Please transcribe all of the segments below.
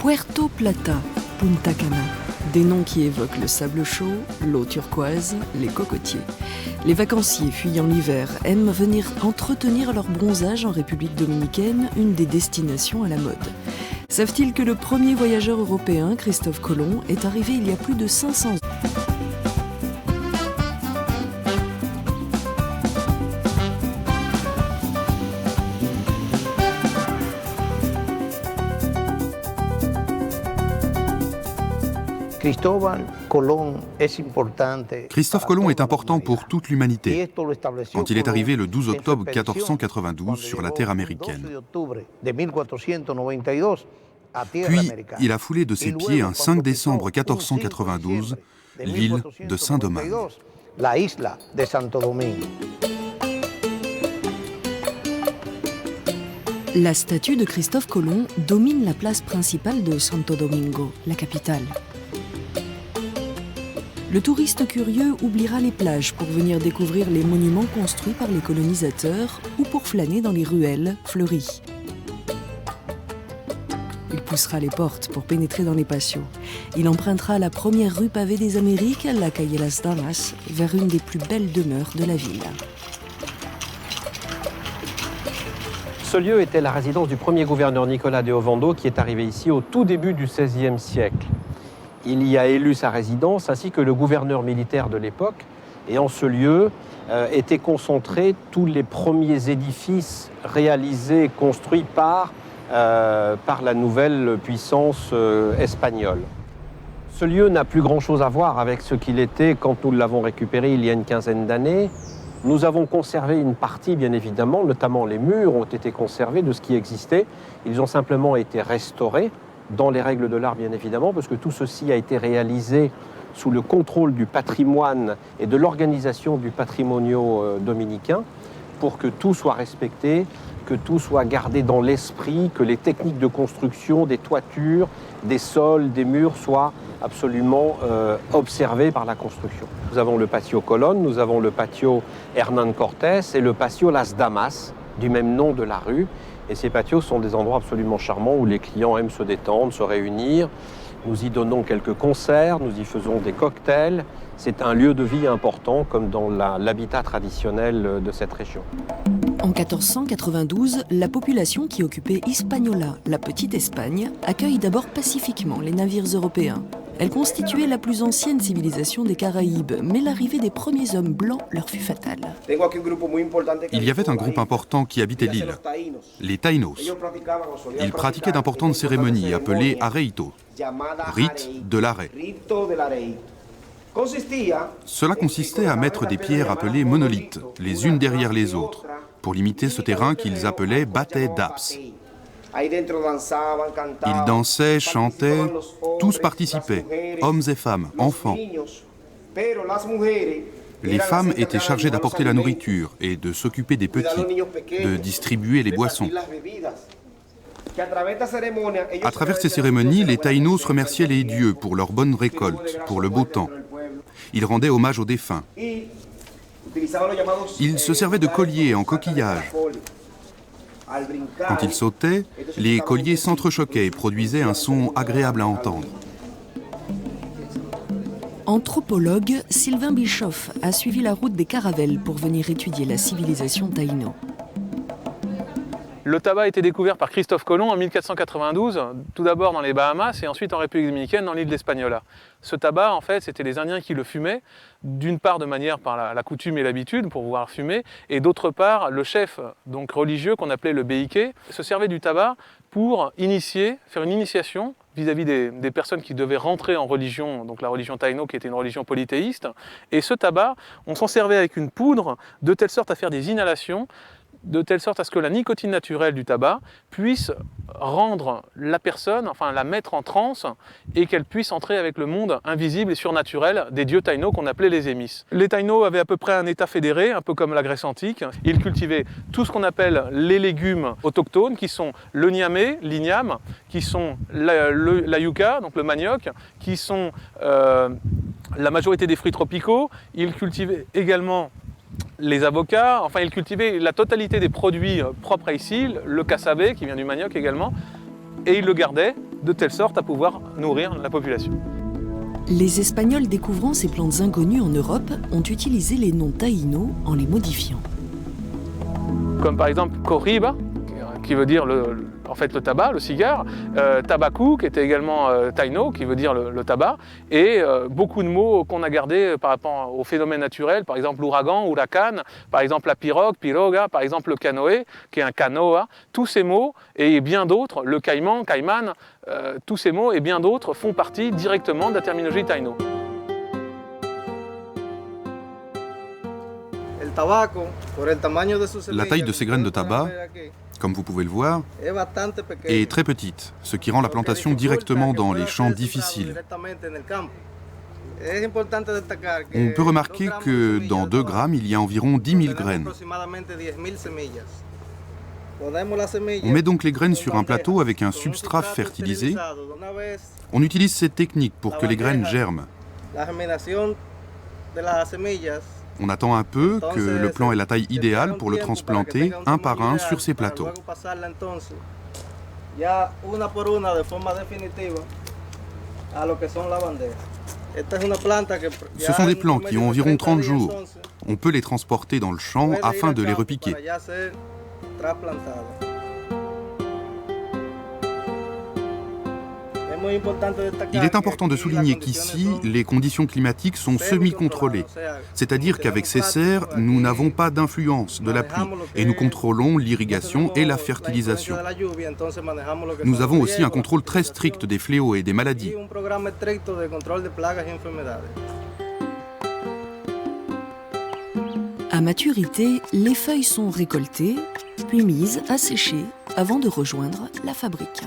Puerto Plata, Punta Cana. Des noms qui évoquent le sable chaud, l'eau turquoise, les cocotiers. Les vacanciers fuyant l'hiver aiment venir entretenir leur bronzage en République dominicaine, une des destinations à la mode. Savent-ils que le premier voyageur européen, Christophe Colomb, est arrivé il y a plus de 500 ans ? Christophe Colomb est important pour toute l'humanité. Quand il est arrivé le 12 octobre 1492 sur la terre américaine. Puis, il a foulé de ses pieds un 5 décembre 1492 l'île de Saint-Domingue. La statue de Christophe Colomb domine la place principale de Santo Domingo, la capitale. Le touriste curieux oubliera les plages pour venir découvrir les monuments construits par les colonisateurs ou pour flâner dans les ruelles fleuries. Il poussera les portes pour pénétrer dans les patios. Il empruntera la première rue pavée des Amériques, la calle Las Damas, vers une des plus belles demeures de la ville. Ce lieu était la résidence du premier gouverneur Nicolas de Ovando qui est arrivé ici au tout début du XVIe siècle. Il y a élu sa résidence ainsi que le gouverneur militaire de l'époque. Et en ce lieu étaient concentrés tous les premiers édifices réalisés, construits par la nouvelle puissance espagnole. Ce lieu n'a plus grand-chose à voir avec ce qu'il était quand nous l'avons récupéré il y a une quinzaine d'années. Nous avons conservé une partie, bien évidemment, notamment les murs ont été conservés de ce qui existait. Ils ont simplement été restaurés, dans les règles de l'art, bien évidemment, parce que tout ceci a été réalisé sous le contrôle du patrimoine et de l'organisation du patrimonio dominicain, pour que tout soit respecté, que tout soit gardé dans l'esprit, que les techniques de construction, des toitures, des sols, des murs soient absolument observées par la construction. Nous avons le patio Colón, nous avons le patio Hernán Cortés et le patio Las Damas, du même nom de la rue. Et ces patios sont des endroits absolument charmants où les clients aiment se détendre, se réunir. Nous y donnons quelques concerts, nous y faisons des cocktails. C'est un lieu de vie important, comme dans l'habitat traditionnel de cette région. En 1492, la population qui occupait Hispaniola, la petite Espagne, accueille d'abord pacifiquement les navires européens. Elle constituait la plus ancienne civilisation des Caraïbes, mais l'arrivée des premiers hommes blancs leur fut fatale. Il y avait un groupe important qui habitait l'île, les Taínos. Ils pratiquaient d'importantes cérémonies appelées arreitos, rite de l'arrêt. Cela consistait à mettre des pierres appelées monolithes, les unes derrière les autres, pour limiter ce terrain qu'ils appelaient Bate d'Aps. Ils dansaient, chantaient, tous participaient, hommes et femmes, enfants. Les femmes étaient chargées d'apporter la nourriture et de s'occuper des petits, de distribuer les boissons. À travers ces cérémonies, les Taínos remerciaient les dieux pour leur bonne récolte, pour le beau temps. Ils rendaient hommage aux défunts. Ils se servaient de colliers en coquillage. Quand ils sautaient, les colliers s'entrechoquaient et produisaient un son agréable à entendre. Anthropologue, Sylvain Bischoff a suivi la route des caravelles pour venir étudier la civilisation taïno. Le tabac a été découvert par Christophe Colomb en 1492, tout d'abord dans les Bahamas et ensuite en République dominicaine dans l'île d'Hispaniola. Ce tabac, en fait, c'était les Indiens qui le fumaient, d'une part de manière par la coutume et l'habitude pour pouvoir fumer, et d'autre part, le chef donc religieux qu'on appelait le béiké se servait du tabac pour faire une initiation vis-à-vis des personnes qui devaient rentrer en religion, donc la religion taïno qui était une religion polythéiste. Et ce tabac, on s'en servait avec une poudre de telle sorte à faire des inhalations, de telle sorte à ce que la nicotine naturelle du tabac puisse rendre la personne, enfin la mettre en transe et qu'elle puisse entrer avec le monde invisible et surnaturel des dieux taïnos qu'on appelait les émis. Les taïnos avaient à peu près un état fédéré, un peu comme la Grèce antique. Ils cultivaient tout ce qu'on appelle les légumes autochtones qui sont le niamé, l'igname, qui sont la yucca, donc le manioc, qui sont la majorité des fruits tropicaux. Ils cultivaient également les avocats, enfin ils cultivaient la totalité des produits propres à ici, le cassabé qui vient du manioc également, et ils le gardaient de telle sorte à pouvoir nourrir la population. Les Espagnols découvrant ces plantes inconnues en Europe ont utilisé les noms taïnos en les modifiant. Comme par exemple Cohiba, qui veut dire en fait le tabac, le cigare, Tabacu, qui était également taïno, qui veut dire le tabac, et beaucoup de mots qu'on a gardés par rapport aux phénomènes naturels, par exemple l'ouragan, huracan, par exemple la pirogue, piroga, par exemple le canoë, qui est un canoa. Tous ces mots, et bien d'autres, le caïman, caïman, tous ces mots et bien d'autres font partie directement de la terminologie taïno. La taille de ces graines de tabac, comme vous pouvez le voir, est très petite, ce qui rend la plantation directement dans les champs difficiles. On peut remarquer que dans 2 grammes, il y a environ 10 000 graines. On met donc les graines sur un plateau avec un substrat fertilisé. On utilise cette technique pour que les graines germent. On attend un peu que le plant ait la taille idéale pour le transplanter un par un sur ces plateaux. Ce sont des plants qui ont environ 30 jours. On peut les transporter dans le champ afin de les repiquer. Il est important de souligner qu'ici, les conditions climatiques sont semi-contrôlées. C'est-à-dire qu'avec ces serres, nous n'avons pas d'influence de la pluie et nous contrôlons l'irrigation et la fertilisation. Nous avons aussi un contrôle très strict des fléaux et des maladies. À maturité, les feuilles sont récoltées, puis mises à sécher avant de rejoindre la fabrique.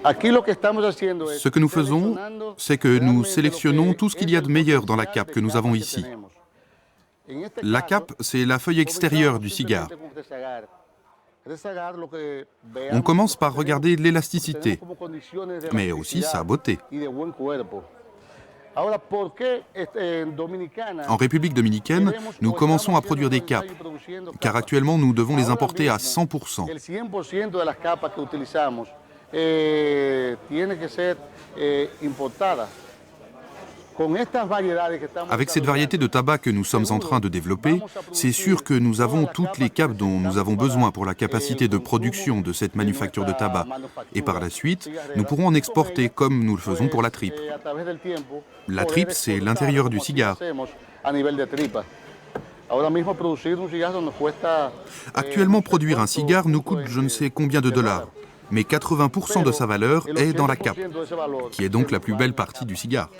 Ce que nous faisons, c'est que nous sélectionnons tout ce qu'il y a de meilleur dans la cape que nous avons ici. La cape, c'est la feuille extérieure du cigare. On commence par regarder l'élasticité, mais aussi sa beauté. En République dominicaine, nous commençons à produire des capes, car actuellement nous devons les importer à 100%. Avec cette variété de tabac que nous sommes en train de développer, c'est sûr que nous avons toutes les capes dont nous avons besoin pour la capacité de production de cette manufacture de tabac. Et par la suite, nous pourrons en exporter comme nous le faisons pour la tripe. La tripe, c'est l'intérieur du cigare. Actuellement, produire un cigare nous coûte je ne sais combien de dollars. Mais 80% de sa valeur est dans la cape, qui est donc la plus belle partie du cigare.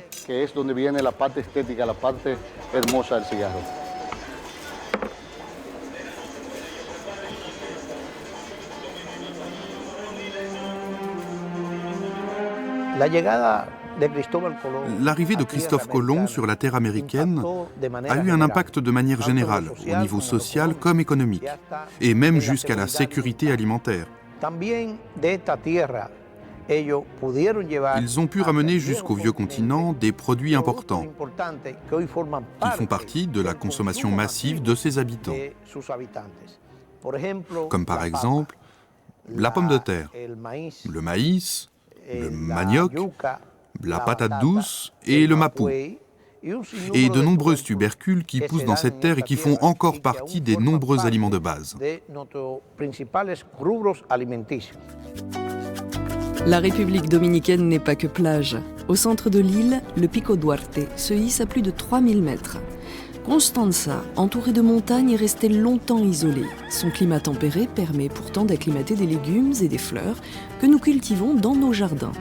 L'arrivée de Christophe Colomb sur la terre américaine a eu un impact de manière générale, au niveau social comme économique, et même jusqu'à la sécurité alimentaire. Ils ont pu ramener jusqu'au vieux continent des produits importants qui font partie de la consommation massive de ses habitants, comme par exemple la pomme de terre, le maïs, le manioc, la patate douce et le mapou, et de nombreuses tubercules qui poussent dans cette terre et qui font encore partie des nombreux aliments de base. La République dominicaine n'est pas que plage. Au centre de l'île, le Pico Duarte se hisse à plus de 3000 mètres. Constanza, entourée de montagnes, est restée longtemps isolée. Son climat tempéré permet pourtant d'acclimater des légumes et des fleurs que nous cultivons dans nos jardins.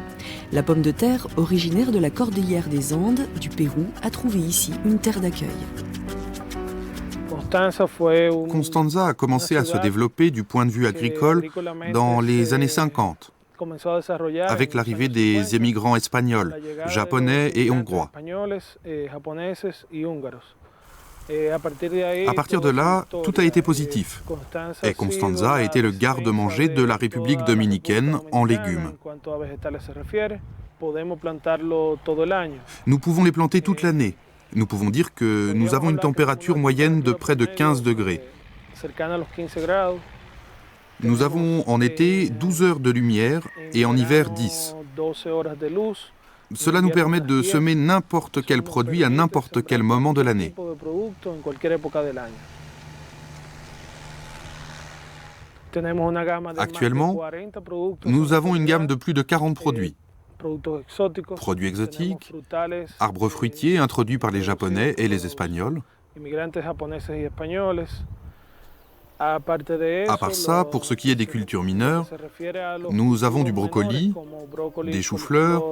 La pomme de terre, originaire de la cordillère des Andes, du Pérou, a trouvé ici une terre d'accueil. Constanza a commencé à se développer du point de vue agricole dans les années 50, avec l'arrivée des émigrants espagnols, japonais et hongrois. À partir de là, tout a été positif. Et Constanza a été le garde-manger de la République dominicaine en légumes. Nous pouvons les planter toute l'année. Nous pouvons dire que nous avons une température moyenne de près de 15 degrés. Nous avons en été 12 heures de lumière et en hiver 10. Cela nous permet de semer n'importe quel produit à n'importe quel moment de l'année. Actuellement, nous avons une gamme de plus de 40 produits. Produits exotiques, arbres fruitiers introduits par les Japonais et les Espagnols. À part ça, pour ce qui est des cultures mineures, nous avons du brocoli, des choux-fleurs,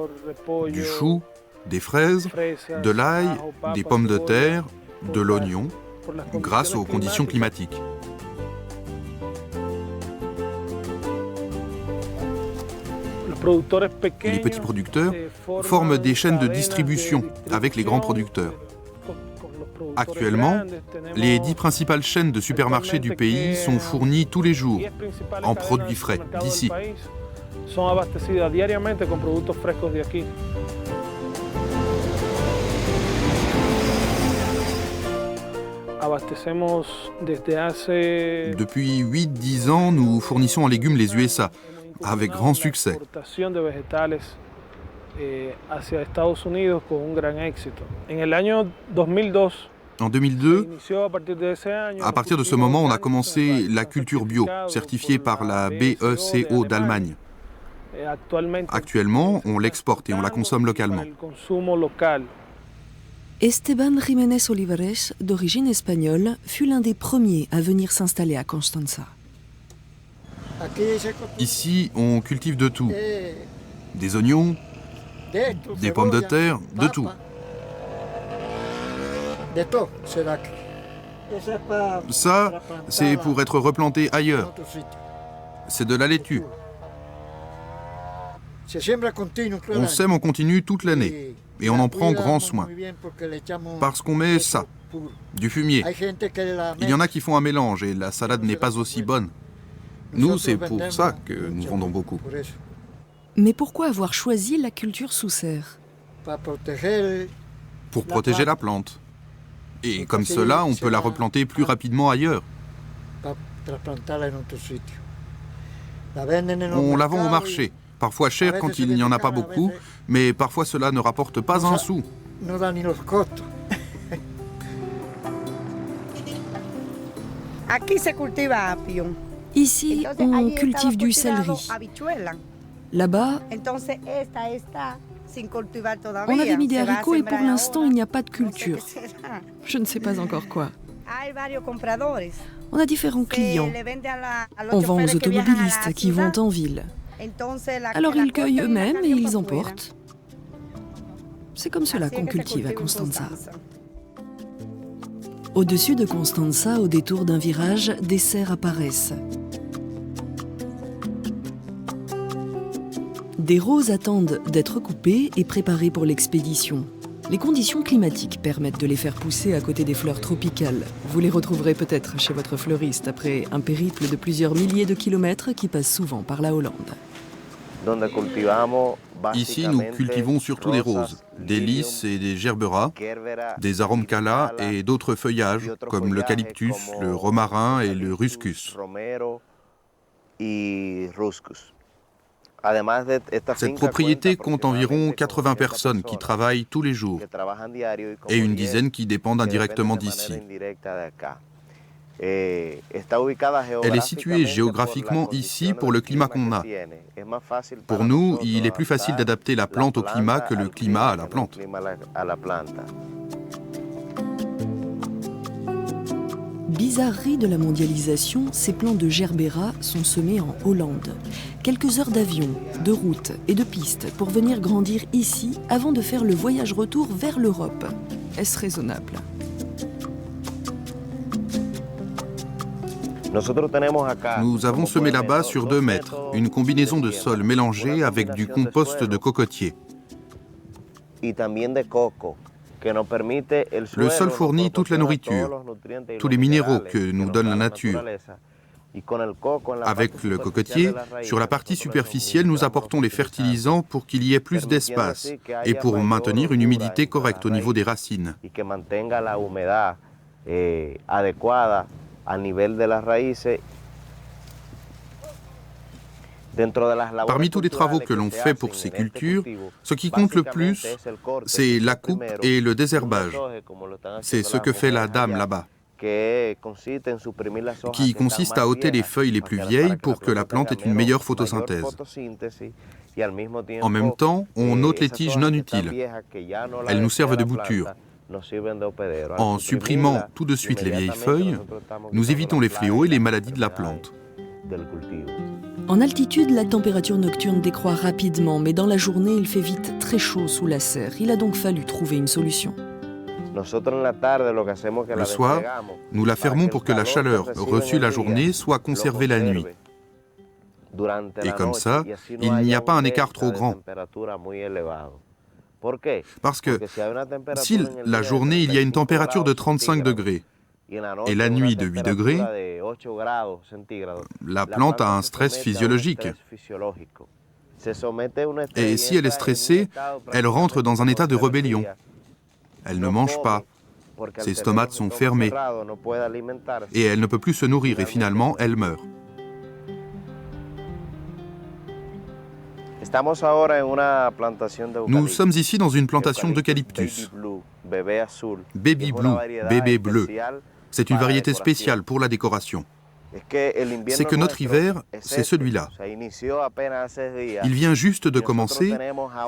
du chou, des fraises, de l'ail, des pommes de terre, de l'oignon, grâce aux conditions climatiques. Les petits producteurs forment des chaînes de distribution avec les grands producteurs. Actuellement, les 10 principales chaînes de supermarchés du pays sont fournies tous les jours en produits frais d'ici. Depuis 8-10 ans, nous fournissons en légumes les USA, avec grand succès. En 2002, à partir de ce moment, on a commencé la culture bio, certifiée par la BECO d'Allemagne. Actuellement, on l'exporte et on la consomme localement. Esteban Jiménez Olivares, d'origine espagnole, fut l'un des premiers à venir s'installer à Constanța. Ici, on cultive de tout. Des oignons, des pommes de terre, de tout. Ça, c'est pour être replanté ailleurs. C'est de la laitue. On sème en continu toute l'année et on en prend grand soin. Parce qu'on met ça, du fumier. Il y en a qui font un mélange et la salade n'est pas aussi bonne. Nous, c'est pour ça que nous vendons beaucoup. Mais pourquoi avoir choisi la culture sous serre? Pour protéger la plante. Et comme cela, on peut la replanter plus rapidement ailleurs. On la vend au marché, parfois cher quand il n'y en a pas beaucoup, mais parfois cela ne rapporte pas un sou. Ici, on cultive du céleri. Là-bas, on avait mis des haricots et pour l'instant, il n'y a pas de culture. Je ne sais pas encore quoi. On a différents clients. On vend aux automobilistes qui vont en ville. Alors ils cueillent eux-mêmes et ils emportent. C'est comme cela qu'on cultive à Constanța. Au-dessus de Constanța, au détour d'un virage, des serres apparaissent. Des roses attendent d'être coupées et préparées pour l'expédition. Les conditions climatiques permettent de les faire pousser à côté des fleurs tropicales. Vous les retrouverez peut-être chez votre fleuriste après un périple de plusieurs milliers de kilomètres qui passe souvent par la Hollande. Ici, nous cultivons surtout des roses, des lys et des gerberas, des aromcala et d'autres feuillages comme l'eucalyptus, le romarin et le ruscus. Cette propriété compte environ 80 personnes qui travaillent tous les jours et une dizaine qui dépendent indirectement d'ici. Elle est située géographiquement ici pour le climat qu'on a. Pour nous, il est plus facile d'adapter la plante au climat que le climat à la plante. Bizarrerie de la mondialisation, ces plants de gerbera sont semés en Hollande. Quelques heures d'avion, de route et de piste pour venir grandir ici avant de faire le voyage retour vers l'Europe. Est-ce raisonnable ? Nous avons semé là-bas sur 2 mètres, une combinaison de sol mélangé avec du compost de cocotier. Le sol fournit toute la nourriture, tous les minéraux que nous donne la nature. Avec le cocotier, sur la partie superficielle, nous apportons les fertilisants pour qu'il y ait plus d'espace et pour maintenir une humidité correcte au niveau des racines. Parmi tous les travaux que l'on fait pour ces cultures, ce qui compte le plus, c'est la coupe et le désherbage. C'est ce que fait la dame là-bas, qui consiste à ôter les feuilles les plus vieilles pour que la plante ait une meilleure photosynthèse. En même temps, on ôte les tiges non utiles. Elles nous servent de bouture. En supprimant tout de suite les vieilles feuilles, nous évitons les fléaux et les maladies de la plante. En altitude, la température nocturne décroît rapidement, mais dans la journée, il fait vite très chaud sous la serre. Il a donc fallu trouver une solution. Le soir, nous la fermons pour que la chaleur reçue la journée soit conservée la nuit. Et comme ça, il n'y a pas un écart trop grand. Parce que si la journée, il y a une température de 35 degrés, et la nuit de 8 degrés, la plante a un stress physiologique. Et si elle est stressée, elle rentre dans un état de rébellion. Elle ne mange pas, ses stomates sont fermés, et elle ne peut plus se nourrir, et finalement, elle meurt. Nous sommes ici dans une plantation d'eucalyptus. Baby Blue, bébé bleu. C'est une variété spéciale pour la décoration. C'est que notre hiver, c'est celui-là. Il vient juste de commencer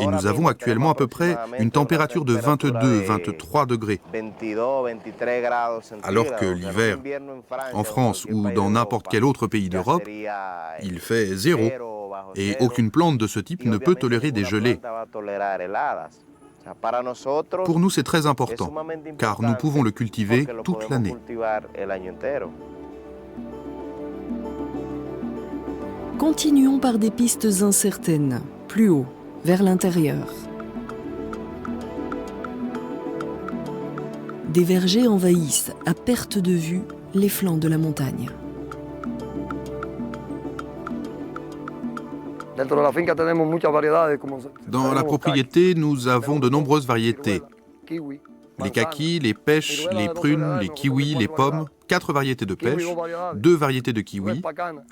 et nous avons actuellement à peu près une température de 22-23 degrés. Alors que l'hiver, en France ou dans n'importe quel autre pays d'Europe, il fait 0 et aucune plante de ce type ne peut tolérer des gelées. Pour nous, c'est très important, car nous pouvons le cultiver toute l'année. Continuons par des pistes incertaines, plus haut, vers l'intérieur. Des vergers envahissent, à perte de vue, les flancs de la montagne. Dans la propriété, nous avons de nombreuses variétés. Les kakis, les pêches, les prunes, les kiwis, les pommes, 4 variétés de pêche, 2 variétés de kiwis,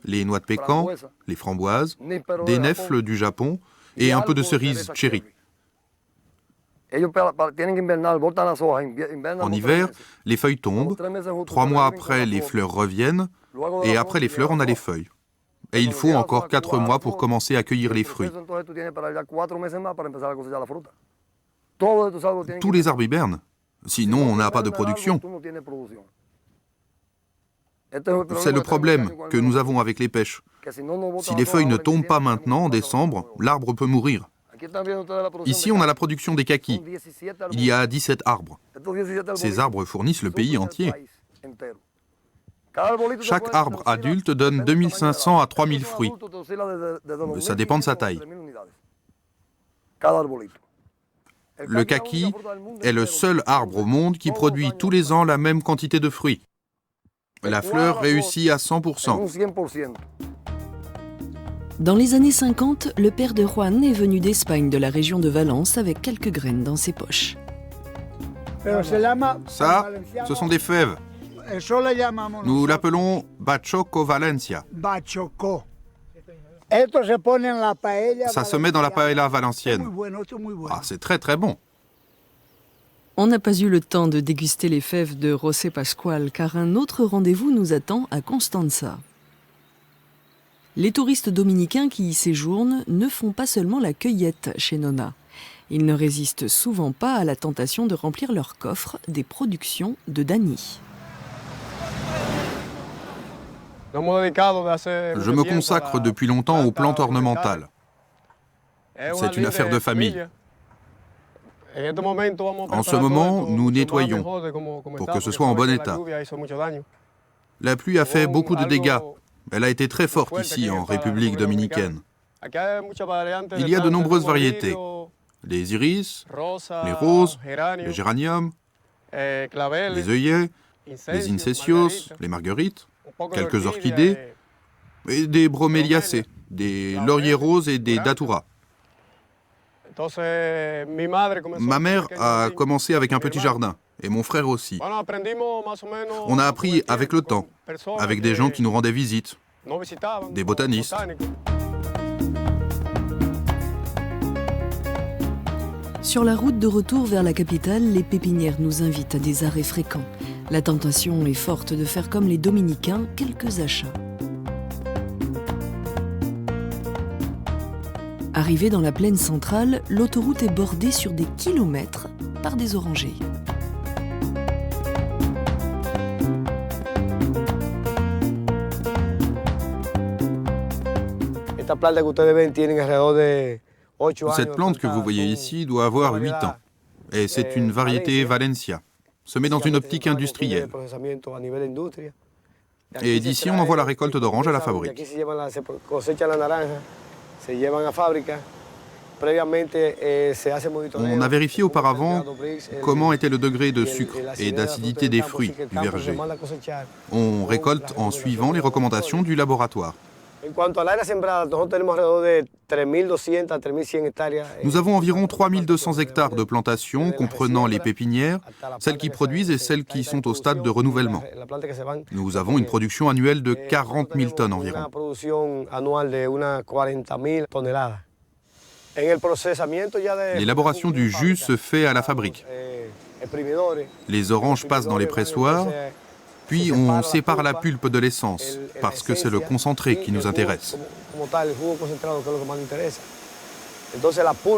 les noix de pécan, les framboises, des nèfles du Japon et un peu de cerises cherry. En hiver, les feuilles tombent, 3 mois après, les fleurs reviennent, et après les fleurs, on a les feuilles. Et il faut encore 4 mois pour commencer à cueillir les fruits. Tous les arbres hibernent, sinon on n'a pas de production. C'est le problème que nous avons avec les pêches. Si les feuilles ne tombent pas maintenant, en décembre, l'arbre peut mourir. Ici, on a la production des kakis. Il y a 17 arbres. Ces arbres fournissent le pays entier. Chaque arbre adulte donne 2500 à 3000 fruits. Ça dépend de sa taille. Le kaki est le seul arbre au monde qui produit tous les ans la même quantité de fruits. La fleur réussit à 100%. Dans les années 50, le père de Juan est venu d'Espagne, de la région de Valence, avec quelques graines dans ses poches. Ça, ce sont des fèves. Nous l'appelons Bachoco Valencia. Ça se met dans la paella valencienne. Ah, c'est très très bon. On n'a pas eu le temps de déguster les fèves de José Pascual, car un autre rendez-vous nous attend à Constanza. Les touristes dominicains qui y séjournent ne font pas seulement la cueillette chez Nona. Ils ne résistent souvent pas à la tentation de remplir leur coffre des productions de Dani. Je me consacre depuis longtemps aux plantes ornementales. C'est une affaire de famille. En ce moment, nous nettoyons pour que ce soit en bon état. La pluie a fait beaucoup de dégâts. Elle a été très forte ici, en République dominicaine. Il y a de nombreuses variétés. Les iris, les roses, les géraniums, les œillets, les incesios, les marguerites, quelques orchidées et des broméliacées, des lauriers roses et des daturas. Ma mère a commencé avec un petit jardin, et mon frère aussi. On a appris avec le temps, avec des gens qui nous rendaient visite, des botanistes. Sur la route de retour vers la capitale, les pépinières nous invitent à des arrêts fréquents. La tentation est forte de faire comme les dominicains, quelques achats. Arrivé dans la plaine centrale, l'autoroute est bordée sur des kilomètres par des orangers. Cette plante que vous voyez ici doit avoir 8 ans. Et c'est une variété Valencia, semée dans une optique industrielle. Et d'ici, on envoie la récolte d'oranges à la fabrique. On a vérifié auparavant comment était le degré de sucre et d'acidité des fruits du verger. On récolte en suivant les recommandations du laboratoire. Nous avons environ 3200 hectares de plantations comprenant les pépinières, celles qui produisent et celles qui sont au stade de renouvellement. Nous avons une production annuelle de 40 000 tonnes environ. L'élaboration du jus se fait à la fabrique. Les oranges passent dans les pressoirs, puis on sépare la pulpe de l'essence, parce que c'est le concentré qui nous intéresse.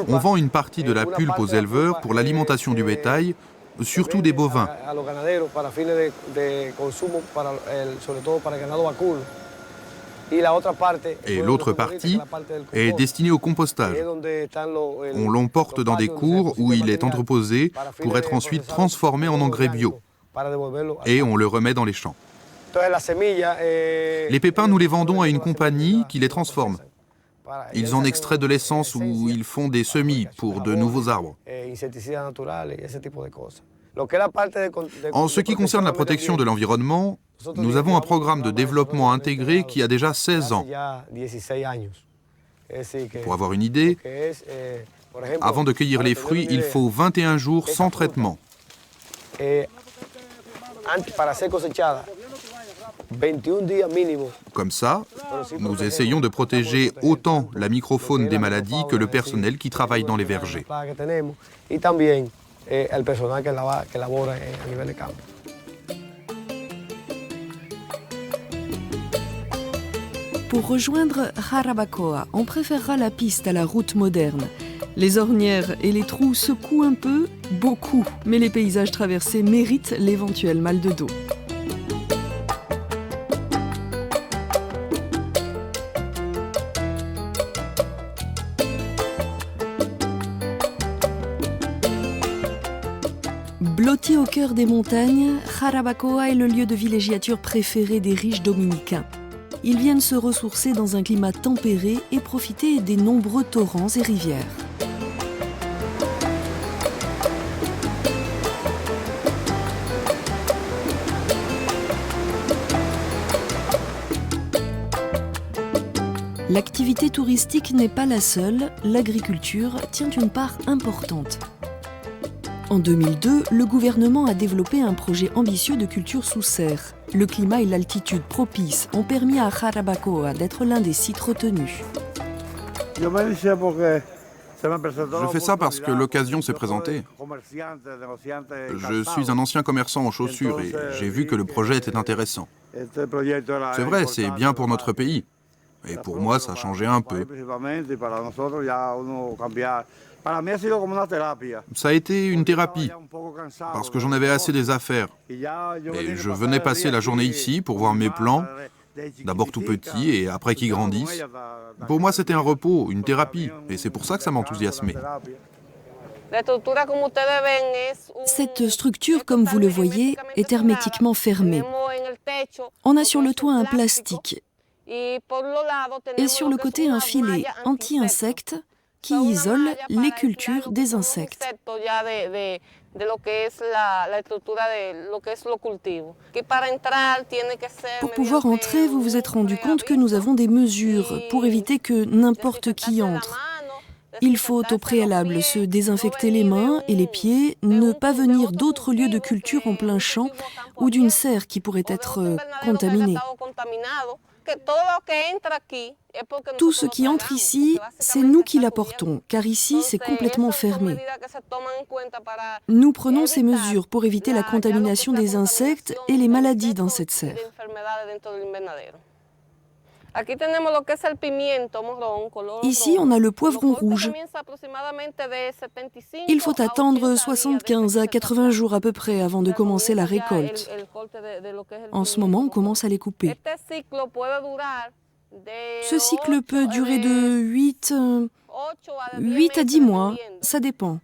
On vend une partie de la pulpe aux éleveurs pour l'alimentation du bétail, surtout des bovins. Et l'autre partie est destinée au compostage. On l'emporte dans des cours où il est entreposé pour être ensuite transformé en engrais bio. Et on le remet dans les champs. Les pépins, nous les vendons à une compagnie qui les transforme. Ils en extraient de l'essence ou ils font des semis pour de nouveaux arbres. En ce qui concerne la protection de l'environnement, nous avons un programme de développement intégré qui a déjà 16 ans. Pour avoir une idée, avant de cueillir les fruits, il faut 21 jours sans traitement. Comme ça, nous essayons de protéger autant la microfaune des maladies que le personnel qui travaille dans les vergers. Pour rejoindre Jarabacoa, on préférera la piste à la route moderne. Les ornières et les trous secouent un peu, beaucoup, mais les paysages traversés méritent l'éventuel mal de dos. Blotti au cœur des montagnes, Jarabacoa est le lieu de villégiature préféré des riches dominicains. Ils viennent se ressourcer dans un climat tempéré et profiter des nombreux torrents et rivières. L'activité touristique n'est pas la seule, l'agriculture tient une part importante. En 2002, le gouvernement a développé un projet ambitieux de culture sous serre. Le climat et l'altitude propices ont permis à Jarabacoa d'être l'un des sites retenus. Je fais ça parce que l'occasion s'est présentée. Je suis un ancien commerçant en chaussures et j'ai vu que le projet était intéressant. C'est vrai, c'est bien pour notre pays. Et pour moi, ça a changé un peu. Ça a été une thérapie, parce que j'en avais assez des affaires. Et je venais passer la journée ici pour voir mes plants, d'abord tout petits et après qu'ils grandissent. Pour moi, c'était un repos, une thérapie, et c'est pour ça que ça m'enthousiasmait. Cette structure, comme vous le voyez, est hermétiquement fermée. On a sur le toit un plastique et sur le côté un filet anti-insectes qui isole les cultures des insectes. Pour pouvoir entrer, vous vous êtes rendu compte que nous avons des mesures pour éviter que n'importe qui entre. Il faut au préalable se désinfecter les mains et les pieds, ne pas venir d'autres lieux de culture en plein champ ou d'une serre qui pourrait être contaminée. Tout ce qui entre ici, c'est nous qui l'apportons, car ici, c'est complètement fermé. Nous prenons ces mesures pour éviter la contamination des insectes et les maladies dans cette serre. Ici, on a le poivron rouge. Il faut attendre 75 à 80 jours à peu près avant de commencer la récolte. En ce moment, on commence à les couper. Ce cycle peut durer de 8 à 10 mois, ça dépend.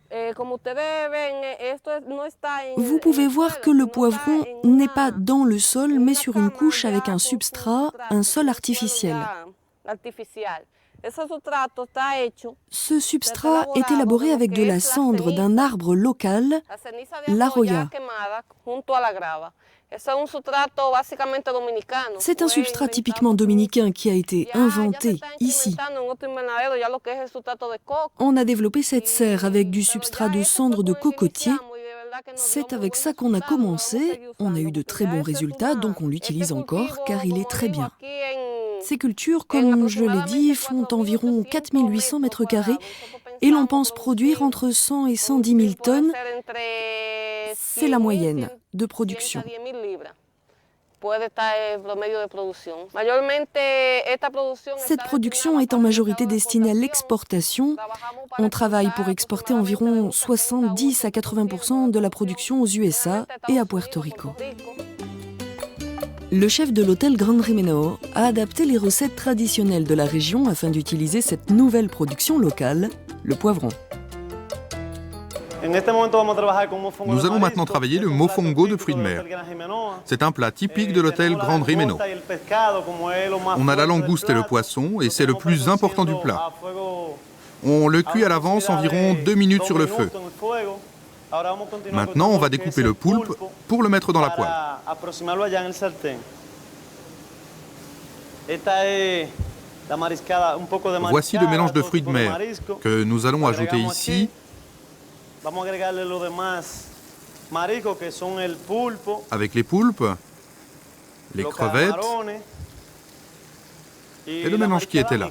Vous pouvez voir que le poivron n'est pas dans le sol, mais sur une couche avec un substrat, un sol artificiel. Ce substrat est élaboré avec de la cendre d'un arbre local, l'aroya. C'est un substrat typiquement dominicain qui a été inventé ici. On a développé cette serre avec du substrat de cendre de cocotier. C'est avec ça qu'on a commencé. On a eu de très bons résultats, donc on l'utilise encore car il est très bien. Ces cultures, comme je l'ai dit, font environ 4800 mètres carrés et l'on pense produire entre 100 et 110 000 tonnes. C'est la moyenne de production. Cette production est en majorité destinée à l'exportation. On travaille pour exporter environ 70 à 80% de la production aux USA et à Puerto Rico. Le chef de l'hôtel Grand Rimeno a adapté les recettes traditionnelles de la région afin d'utiliser cette nouvelle production locale, le poivron. Nous allons maintenant travailler le mofongo de fruits de mer. C'est un plat typique de l'hôtel Grand Rimeno. On a la langouste et le poisson et c'est le plus important du plat. On le cuit à l'avance environ 2 minutes sur le feu. Maintenant, on va découper le poulpe pour le mettre dans la poêle. Voici le mélange de fruits de mer que nous allons ajouter ici. Avec les poulpes, les crevettes et le mélange qui était là.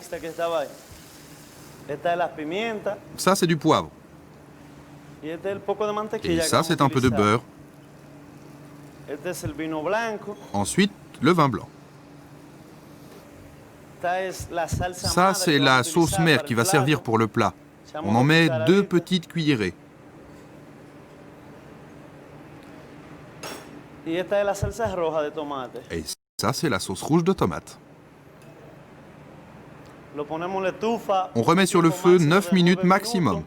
Ça, c'est du poivre. Et ça, c'est un peu de beurre. Ensuite, le vin blanc. Ça, c'est la sauce mère qui va servir pour le plat. On en met 2 petites cuillerées. Et ça, c'est la sauce rouge de tomate. On remet sur le feu 9 minutes maximum.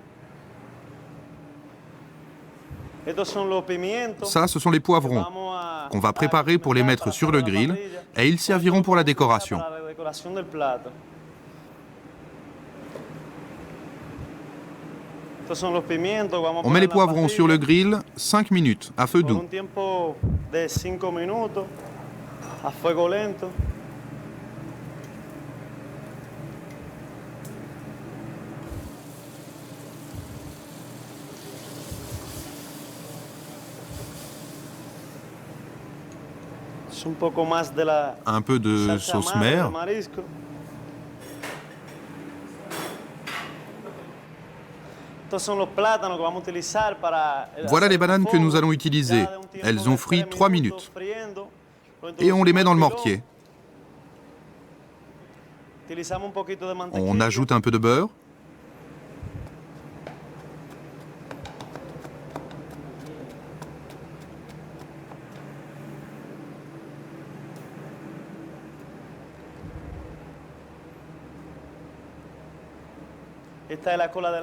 Ça, ce sont les poivrons qu'on va préparer pour les mettre sur le grill et ils serviront pour la décoration. On met les poivrons sur le grill 5 minutes à feu doux. Un peu de sauce mère. Voilà les bananes que nous allons utiliser. Elles ont frit 3 minutes. Et on les met dans le mortier. On ajoute un peu de beurre.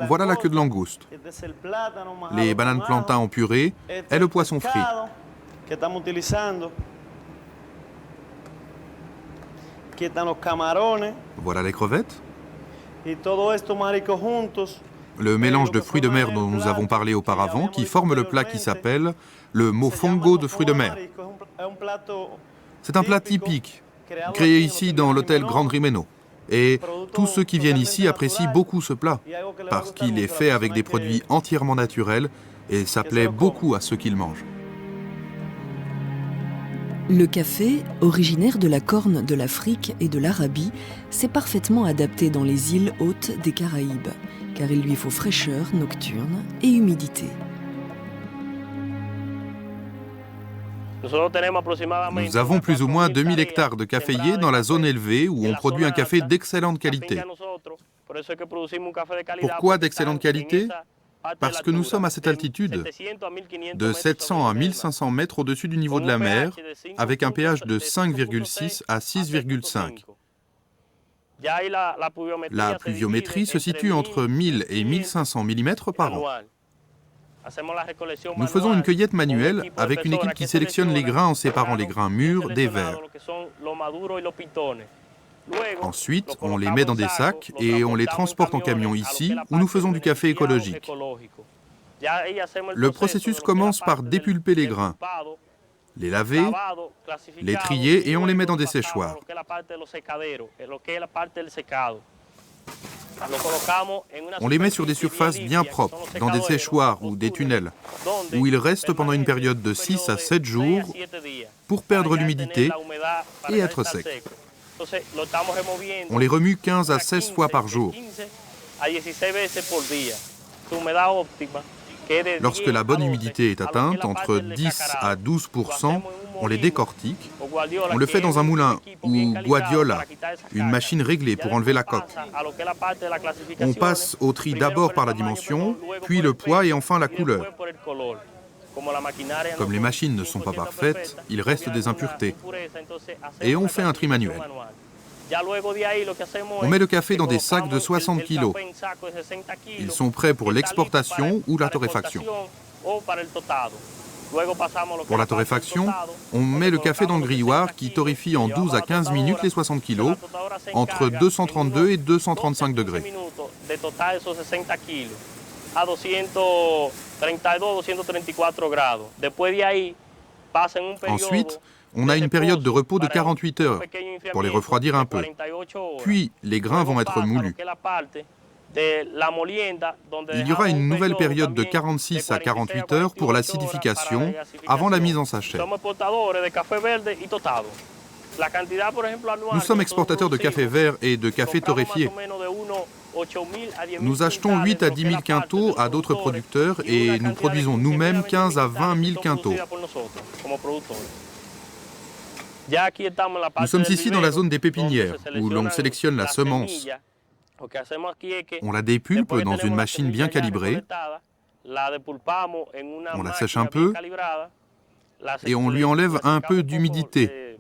Voilà la queue de langouste, les bananes plantains en purée et le poisson frit. Voilà les crevettes. Le mélange de fruits de mer dont nous avons parlé auparavant qui forme le plat qui s'appelle le mofongo de fruits de mer. C'est un plat typique, créé ici dans l'hôtel Grand Rimeno. Et tous ceux qui viennent ici apprécient beaucoup ce plat, parce qu'il est fait avec des produits entièrement naturels et ça plaît beaucoup à ceux qui le mangent. Le café, originaire de la Corne de l'Afrique et de l'Arabie, s'est parfaitement adapté dans les îles hautes des Caraïbes, car il lui faut fraîcheur nocturne et humidité. Nous avons plus ou moins 2000 hectares de caféiers dans la zone élevée où on produit un café d'excellente qualité. Pourquoi d'excellente qualité ? Parce que nous sommes à cette altitude, de 700 à 1500 mètres au-dessus du niveau de la mer, avec un pH de 5,6 à 6,5. La pluviométrie se situe entre 1000 et 1500 mm par an. Nous faisons une cueillette manuelle avec une équipe qui sélectionne les grains en séparant les grains mûrs des verts. Ensuite, on les met dans des sacs et on les transporte en camion ici, où nous faisons du café écologique. Le processus commence par dépulper les grains, les laver, les trier et on les met dans des séchoirs. On les met sur des surfaces bien propres, dans des séchoirs ou des tunnels, où ils restent pendant une période de 6 à 7 jours pour perdre l'humidité et être secs. On les remue 15 à 16 fois par jour. Lorsque la bonne humidité est atteinte, entre 10 à 12%, on les décortique. On le fait dans un moulin ou guardiola, une machine réglée pour enlever la coque. On passe au tri d'abord par la dimension, puis le poids et enfin la couleur. Comme les machines ne sont pas parfaites, il reste des impuretés. Et on fait un tri manuel. On met le café dans des sacs de 60 kg. Ils sont prêts pour l'exportation ou la torréfaction. Pour la torréfaction, on met le café dans le grilloir qui torréfie en 12 à 15 minutes les 60 kg, entre 232 et 235 degrés. Ensuite, on a une période de repos de 48 heures pour les refroidir un peu. Puis, les grains vont être moulus. Il y aura une nouvelle période de 46 à 48 heures pour l'acidification avant la mise en sachet. Nous sommes exportateurs de café vert et de café torréfié. Nous achetons 8 à 10 000 quintaux à d'autres producteurs et nous produisons nous-mêmes 15 à 20 000 quintaux. Nous sommes ici dans la zone des pépinières, où l'on sélectionne la semence. On la dépulpe dans une machine bien calibrée, on la sèche un peu et on lui enlève un peu d'humidité.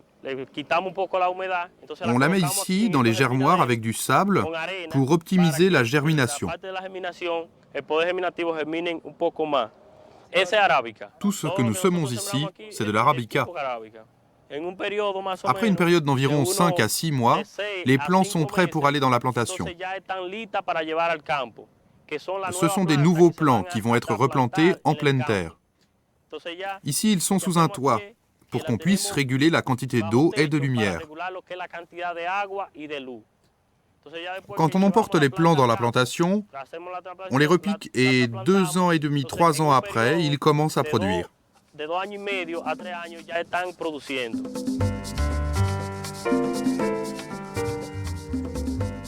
On la met ici dans les germoirs avec du sable pour optimiser la germination. Tout ce que nous semons ici, c'est de l'arabica. Après une période d'environ 5 à 6 mois, les plants sont prêts pour aller dans la plantation. Ce sont des nouveaux plants qui vont être replantés en pleine terre. Ici, ils sont sous un toit pour qu'on puisse réguler la quantité d'eau et de lumière. Quand on emporte les plants dans la plantation, on les repique et 2 ans et demi, 3 ans après, ils commencent à produire.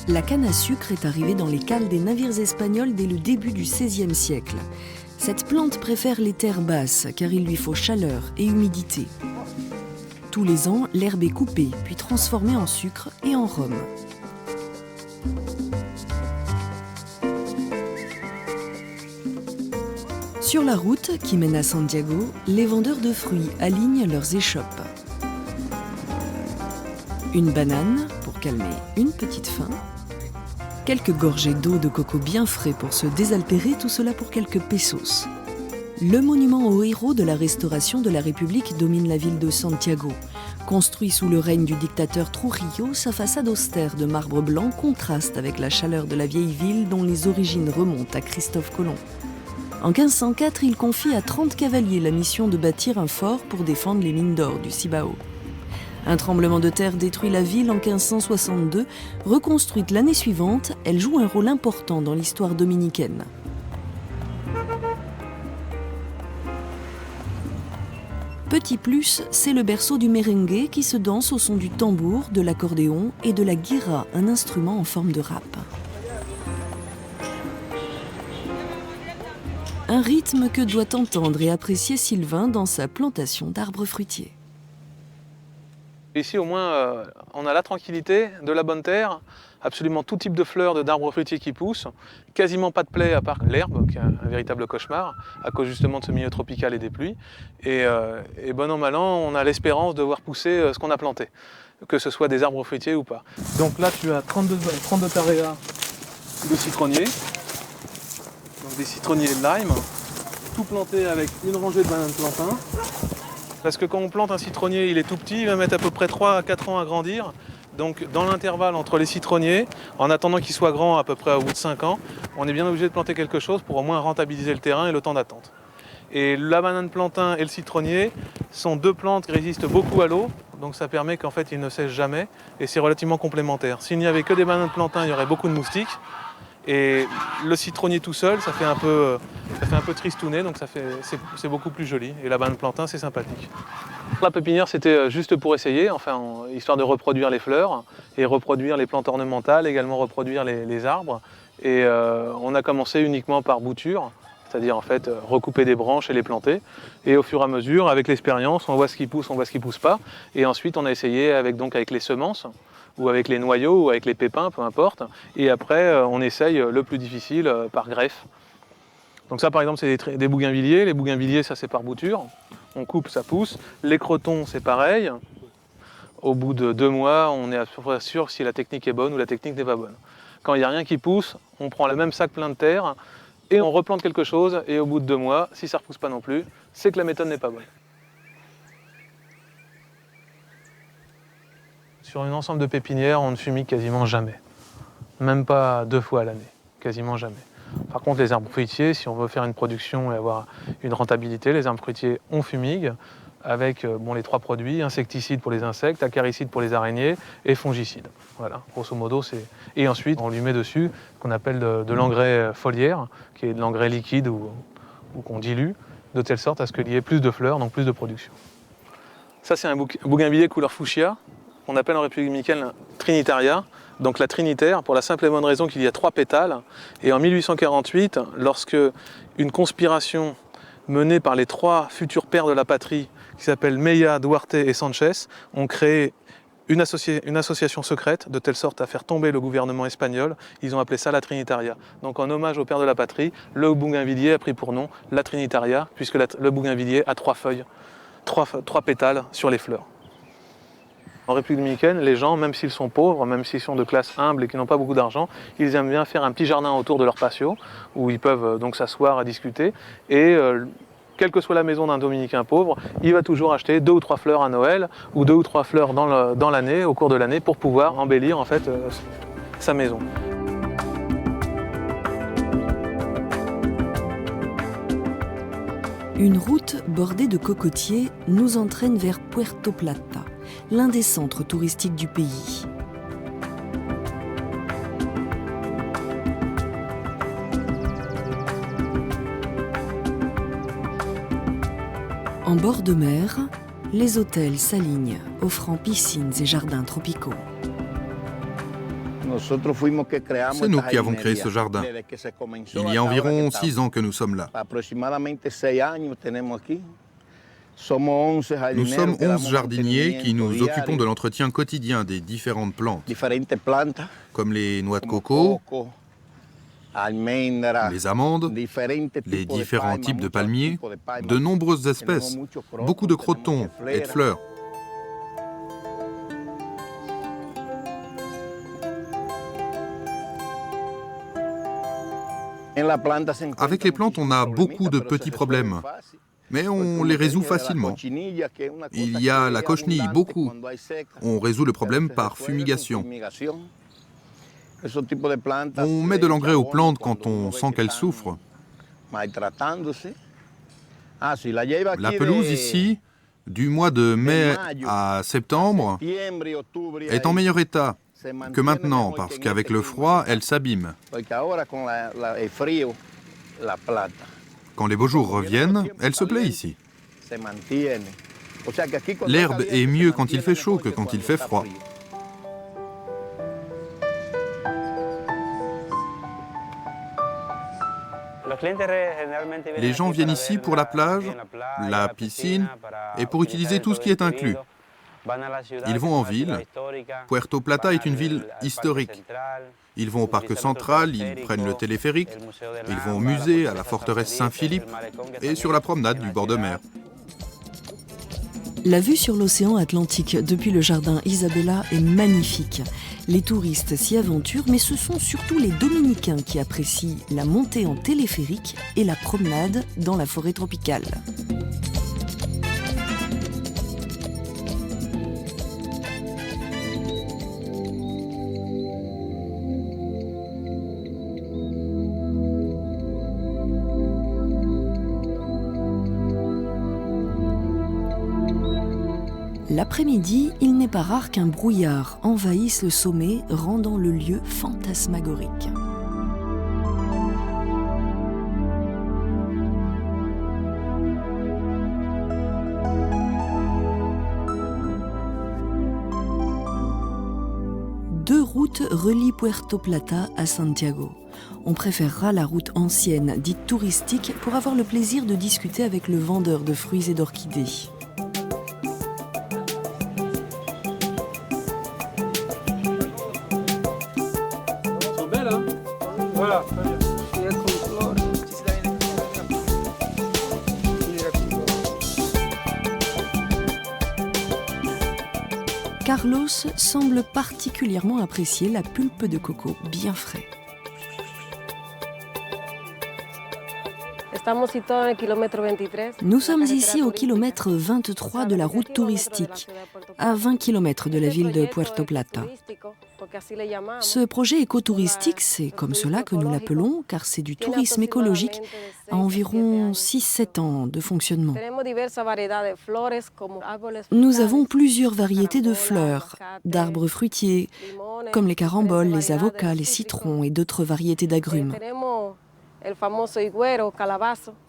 La canne à sucre est arrivée dans les cales des navires espagnols dès le début du XVIe siècle. Cette plante préfère les terres basses car il lui faut chaleur et humidité. Tous les ans, l'herbe est coupée puis transformée en sucre et en rhum. Sur la route qui mène à Santiago, les vendeurs de fruits alignent leurs échoppes. Une banane pour calmer une petite faim. Quelques gorgées d'eau de coco bien frais pour se désaltérer, tout cela pour quelques pesos. Le monument aux héros de la restauration de la République domine la ville de Santiago. Construit sous le règne du dictateur Trujillo, sa façade austère de marbre blanc contraste avec la chaleur de la vieille ville dont les origines remontent à Christophe Colomb. En 1504, il confie à 30 cavaliers la mission de bâtir un fort pour défendre les mines d'or du Cibao. Un tremblement de terre détruit la ville en 1562. Reconstruite l'année suivante, elle joue un rôle important dans l'histoire dominicaine. Petit Plus, c'est le berceau du merengue qui se danse au son du tambour, de l'accordéon et de la guira, un instrument en forme de rap. Un rythme que doit entendre et apprécier Sylvain dans sa plantation d'arbres fruitiers. Ici, au moins, on a la tranquillité, de la bonne terre, absolument tout type de fleurs, d'arbres fruitiers qui poussent, quasiment pas de plaie à part l'herbe, qui est un véritable cauchemar, à cause justement de ce milieu tropical et des pluies. Et bon an, mal an, on a l'espérance de voir pousser ce qu'on a planté, que ce soit des arbres fruitiers ou pas. Donc là, tu as 32 taréas de citronniers, donc des citronniers de lime, tout planté avec une rangée de bananes plantain. Parce que quand on plante un citronnier, il est tout petit, il va mettre à peu près 3 à 4 ans à grandir. Donc dans l'intervalle entre les citronniers, en attendant qu'il soit grand à peu près au bout de 5 ans, on est bien obligé de planter quelque chose pour au moins rentabiliser le terrain et le temps d'attente. Et la banane plantain et le citronnier sont deux plantes qui résistent beaucoup à l'eau, donc ça permet qu'en fait ils ne sèchent jamais et c'est relativement complémentaire. S'il n'y avait que des bananes plantain, il y aurait beaucoup de moustiques. Et le citronnier tout seul, ça fait un peu tristounet, donc c'est beaucoup plus joli. Et la banane plantain, c'est sympathique. La pépinière, c'était juste pour essayer, histoire de reproduire les fleurs et reproduire les plantes ornementales, également reproduire les arbres. Et on a commencé uniquement par bouture, c'est-à-dire en fait recouper des branches et les planter. Et au fur et à mesure, avec l'expérience, on voit ce qui pousse, on voit ce qui ne pousse pas. Et ensuite, on a essayé avec les semences, ou avec les noyaux, ou avec les pépins, peu importe. Et après, on essaye le plus difficile par greffe. Donc ça, par exemple, c'est des bougainvilliers. Les bougainvilliers, ça, c'est par bouture. On coupe, ça pousse. Les crotons, c'est pareil. Au bout de 2 mois, on est à peu près sûr si la technique est bonne ou la technique n'est pas bonne. Quand il n'y a rien qui pousse, on prend le même sac plein de terre et on replante quelque chose. Et au bout de 2 mois, si ça ne repousse pas non plus, c'est que la méthode n'est pas bonne. Sur un ensemble de pépinières, on ne fumigue quasiment jamais. Même pas 2 fois à l'année, quasiment jamais. Par contre, les arbres fruitiers, si on veut faire une production et avoir une rentabilité, les arbres fruitiers, on fumigue avec les 3 produits, insecticides pour les insectes, acaricides pour les araignées et fongicides. Voilà, grosso modo, c'est... Et ensuite, on lui met dessus ce qu'on appelle de l'engrais foliaire, qui est de l'engrais liquide ou qu'on dilue, de telle sorte à ce qu'il y ait plus de fleurs, donc plus de production. Ça, c'est un bougainvillier couleur fuchsia, qu'on appelle en République dominicaine Trinitaria, donc la trinitaire, pour la simple et bonne raison qu'il y a 3 pétales. Et en 1848, lorsque une conspiration menée par les 3 futurs pères de la patrie, qui s'appellent Mella, Duarte et Sanchez, ont créé une association secrète, de telle sorte à faire tomber le gouvernement espagnol, ils ont appelé ça la Trinitaria. Donc en hommage aux pères de la patrie, le bougainvillier a pris pour nom la Trinitaria, puisque le bougainvillier a 3 feuilles, 3 pétales sur les fleurs. En République dominicaine, les gens, même s'ils sont pauvres, même s'ils sont de classe humble et qui n'ont pas beaucoup d'argent, ils aiment bien faire un petit jardin autour de leur patio, où ils peuvent donc s'asseoir et discuter. Et quelle que soit la maison d'un dominicain pauvre, il va toujours acheter 2 ou 3 fleurs à Noël, ou 2 ou 3 fleurs dans l'année, au cours de l'année, pour pouvoir embellir en fait sa maison. Une route bordée de cocotiers nous entraîne vers Puerto Plata, l'un des centres touristiques du pays. En bord de mer, les hôtels s'alignent, offrant piscines et jardins tropicaux. C'est nous qui avons créé ce jardin. Il y a environ 6 ans que nous sommes là. Nous sommes 11 jardiniers qui nous occupons de l'entretien quotidien des différentes plantes, comme les noix de coco, les amandes, les différents types de palmiers, de nombreuses espèces, beaucoup de crotons et de fleurs. Avec les plantes, on a beaucoup de petits problèmes, mais on les résout facilement. Il y a la cochenille, beaucoup. On résout le problème par fumigation. On met de l'engrais aux plantes quand on sent qu'elles souffrent. La pelouse ici, du mois de mai à septembre, est en meilleur état que maintenant, parce qu'avec le froid, elle s'abîme. Quand les beaux jours reviennent, elle se plaît ici. L'herbe est mieux quand il fait chaud que quand il fait froid. Les gens viennent ici pour la plage, la piscine et pour utiliser tout ce qui est inclus. Ils vont en ville. Puerto Plata est une ville historique. Ils vont au parc central, ils prennent le téléphérique, ils vont au musée, à la forteresse Saint-Philippe et sur la promenade du bord de mer. La vue sur l'océan Atlantique depuis le jardin Isabella est magnifique. Les touristes s'y aventurent, mais ce sont surtout les Dominicains qui apprécient la montée en téléphérique et la promenade dans la forêt tropicale. L'après-midi, il n'est pas rare qu'un brouillard envahisse le sommet, rendant le lieu fantasmagorique. Deux routes relient Puerto Plata à Santiago. On préférera la route ancienne, dite touristique, pour avoir le plaisir de discuter avec le vendeur de fruits et d'orchidées. Voilà. Carlos semble particulièrement apprécier la pulpe de coco bien frais. Nous sommes ici au kilomètre 23 de la route touristique, à 20 km de la ville de Puerto Plata. Ce projet écotouristique, c'est comme cela que nous l'appelons, car c'est du tourisme écologique à environ 6-7 ans de fonctionnement. Nous avons plusieurs variétés de fleurs, d'arbres fruitiers, comme les caramboles, les avocats, les citrons et d'autres variétés d'agrumes. Et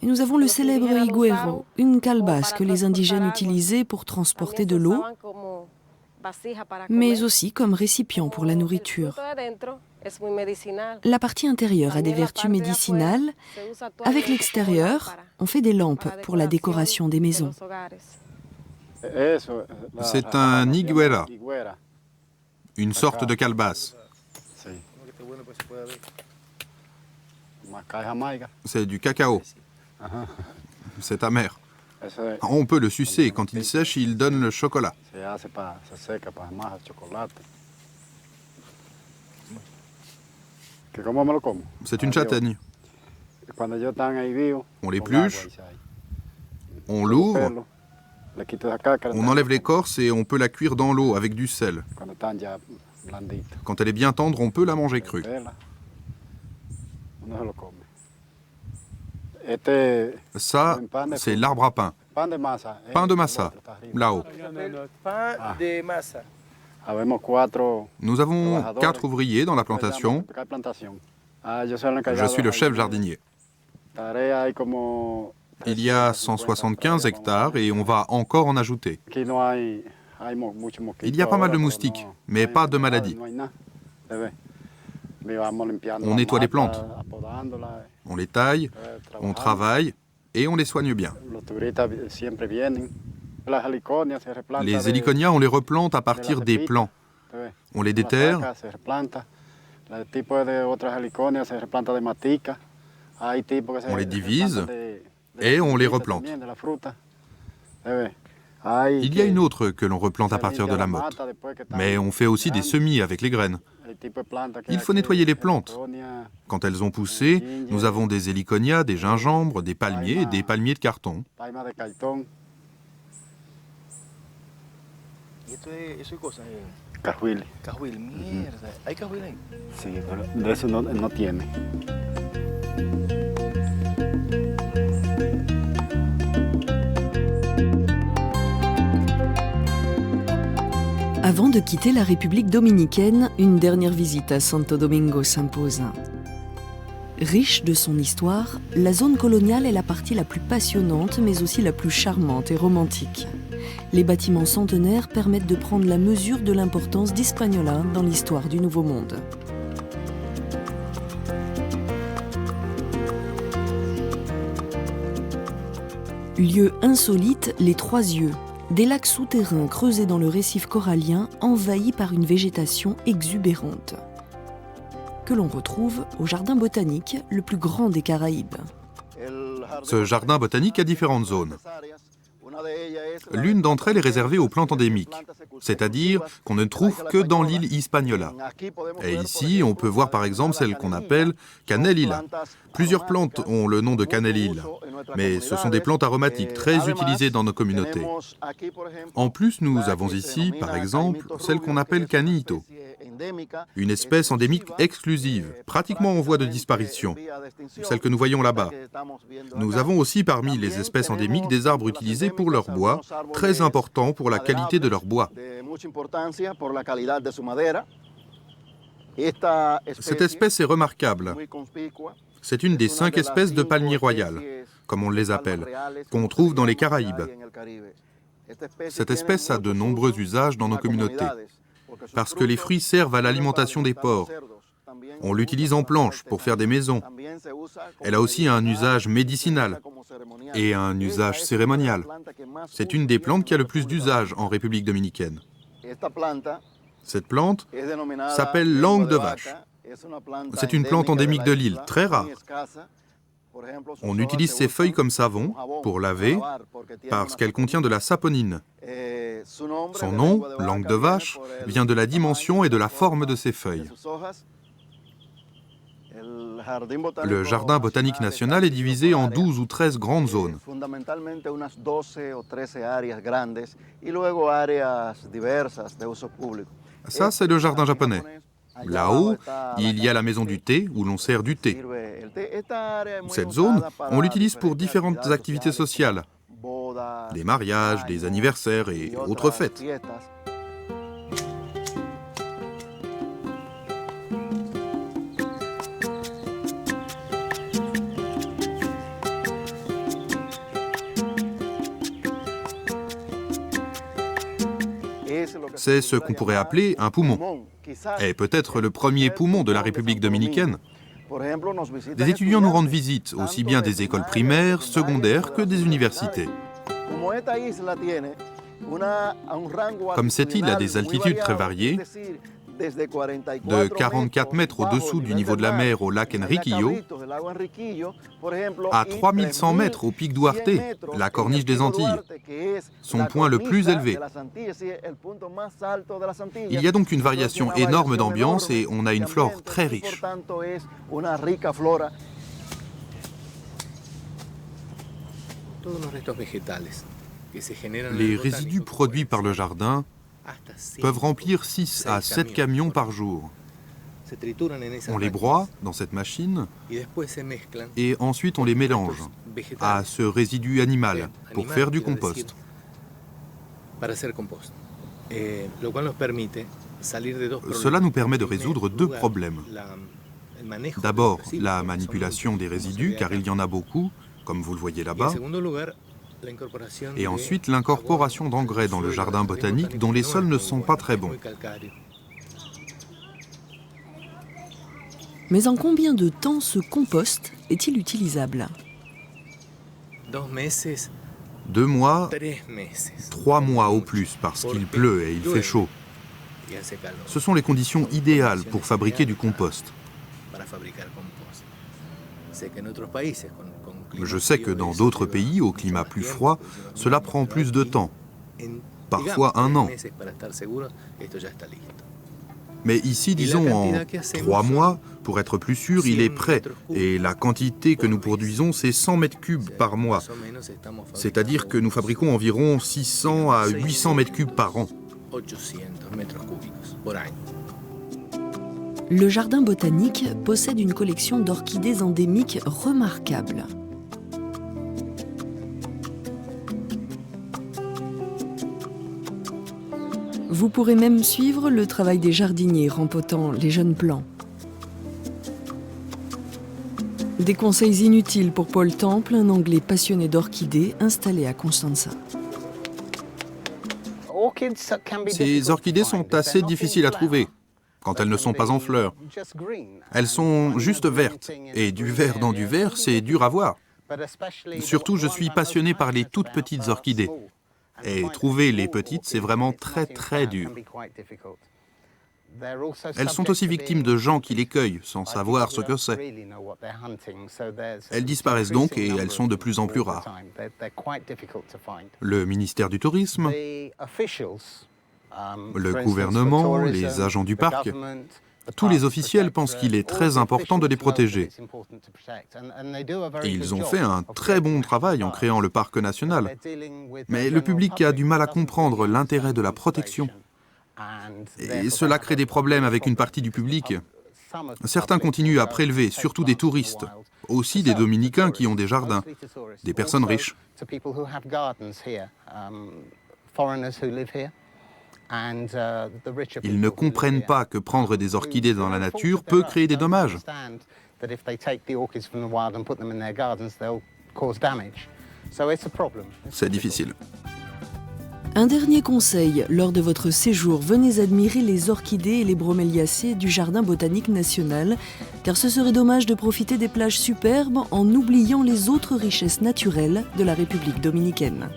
nous avons le célèbre higuero, une calebasse que les indigènes utilisaient pour transporter de l'eau, mais aussi comme récipient pour la nourriture. La partie intérieure a des vertus médicinales. Avec l'extérieur, on fait des lampes pour la décoration des maisons. C'est un higuera, une sorte de calebasse. C'est du cacao. C'est amer. On peut le sucer. Quand il sèche, il donne le chocolat. C'est une châtaigne. On l'épluche, on l'ouvre, on enlève l'écorce et on peut la cuire dans l'eau avec du sel. Quand elle est bien tendre, on peut la manger crue. Ça, c'est l'arbre à pain. Pain de massa, là-haut. Nous avons 4 ouvriers dans la plantation. Je suis le chef jardinier. Il y a 175 hectares et on va encore en ajouter. Il y a pas mal de moustiques, mais pas de maladies. On nettoie les plantes, on les taille, on travaille et on les soigne bien. Les héliconias, on les replante à partir des plants. On les déterre, on les divise et on les replante. Il y a une autre que l'on replante à partir de la motte, mais on fait aussi des semis avec les graines. Il faut nettoyer les plantes. Quand elles ont poussé, nous avons des héliconias, des gingembres, des palmiers et des palmiers de carton. Cajuil. Cajuil, mierda. ¿Hay cajuil ahí? Sí, pero de eso no tiene. Avant de quitter la République dominicaine, une dernière visite à Santo Domingo s'impose. Riche de son histoire, la zone coloniale est la partie la plus passionnante, mais aussi la plus charmante et romantique. Les bâtiments centenaires permettent de prendre la mesure de l'importance d'Hispaniola dans l'histoire du Nouveau Monde. Lieu insolite, les Trois Yeux, des lacs souterrains creusés dans le récif corallien envahis par une végétation exubérante, que l'on retrouve au Jardin botanique, le plus grand des Caraïbes. Ce jardin botanique a différentes zones. L'une d'entre elles est réservée aux plantes endémiques, c'est-à-dire qu'on ne trouve que dans l'île Hispaniola. Et ici, on peut voir par exemple celle qu'on appelle Canelilla. Plusieurs plantes ont le nom de Canelilla, mais ce sont des plantes aromatiques très utilisées dans nos communautés. En plus, nous avons ici, par exemple, celle qu'on appelle Canito, une espèce endémique exclusive, pratiquement en voie de disparition, celle que nous voyons là-bas. Nous avons aussi parmi les espèces endémiques des arbres utilisés pour leur bois, très importants pour la qualité de leur bois. Cette espèce est remarquable. C'est une des 5 espèces de palmiers royales, comme on les appelle, qu'on trouve dans les Caraïbes. Cette espèce a de nombreux usages dans nos communautés, parce que les fruits servent à l'alimentation des porcs. On l'utilise en planches pour faire des maisons. Elle a aussi un usage médicinal et un usage cérémonial. C'est une des plantes qui a le plus d'usage en République dominicaine. Cette plante s'appelle langue de vache. C'est une plante endémique de l'île, très rare. On utilise ses feuilles comme savon pour laver parce qu'elle contient de la saponine. Son nom, langue de vache, vient de la dimension et de la forme de ses feuilles. Le jardin botanique national est divisé en 12 ou 13 grandes zones. Ça, c'est le jardin japonais. Là-haut, il y a la maison du thé où l'on sert du thé. Cette zone, on l'utilise pour différentes activités sociales, des mariages, des anniversaires et autres fêtes. C'est ce qu'on pourrait appeler un poumon, et peut-être le premier poumon de la République dominicaine. Des étudiants nous rendent visite, aussi bien des écoles primaires, secondaires que des universités. Comme cette île a des altitudes très variées, de 44 mètres au-dessous du niveau de la mer au lac Enriquillo, à 3100 mètres au pic Duarte, la corniche des Antilles, son point le plus élevé. Il y a donc une variation énorme d'ambiance et on a une flore très riche. Les résidus produits par le jardin peuvent remplir 6 à 7 camions par jour. On les broie dans cette machine et ensuite on les mélange à ce résidu animal pour faire du compost. Cela nous permet de résoudre 2 problèmes. D'abord, la manipulation des résidus, car il y en a beaucoup, comme vous le voyez là-bas. Et ensuite, l'incorporation d'engrais dans le jardin botanique dont les sols ne sont pas très bons. Mais en combien de temps ce compost est-il utilisable? 2 mois, 3 mois au plus, parce qu'il pleut et il fait chaud. Ce sont les conditions idéales pour fabriquer du compost. Je sais que dans d'autres pays, au climat plus froid, cela prend plus de temps, parfois 1 an. Mais ici, disons, en 3 mois, pour être plus sûr, il est prêt. Et la quantité que nous produisons, c'est 100 mètres cubes par mois. C'est-à-dire que nous fabriquons environ 600 à 800 mètres cubes par an. Le jardin botanique possède une collection d'orchidées endémiques remarquable. Vous pourrez même suivre le travail des jardiniers rempotant les jeunes plants. Des conseils inutiles pour Paul Temple, un Anglais passionné d'orchidées installé à Constanța. Ces orchidées sont assez difficiles à trouver quand elles ne sont pas en fleurs. Elles sont juste vertes, et du vert dans du vert, c'est dur à voir. Surtout, je suis passionné par les toutes petites orchidées. Et trouver les petites, c'est vraiment très très dur. Elles sont aussi victimes de gens qui les cueillent sans savoir ce que c'est. Elles disparaissent donc et elles sont de plus en plus rares. Le ministère du Tourisme, le gouvernement, les agents du parc, tous les officiels pensent qu'il est très important de les protéger. Et ils ont fait un très bon travail en créant le parc national. Mais le public a du mal à comprendre l'intérêt de la protection. Et cela crée des problèmes avec une partie du public. Certains continuent à prélever, surtout des touristes, aussi des dominicains qui ont des jardins, des personnes riches. Ils ne comprennent pas que prendre des orchidées dans la nature peut créer des dommages. C'est difficile. Un dernier conseil, lors de votre séjour, venez admirer les orchidées et les broméliacées du Jardin botanique national, car ce serait dommage de profiter des plages superbes en oubliant les autres richesses naturelles de la République dominicaine.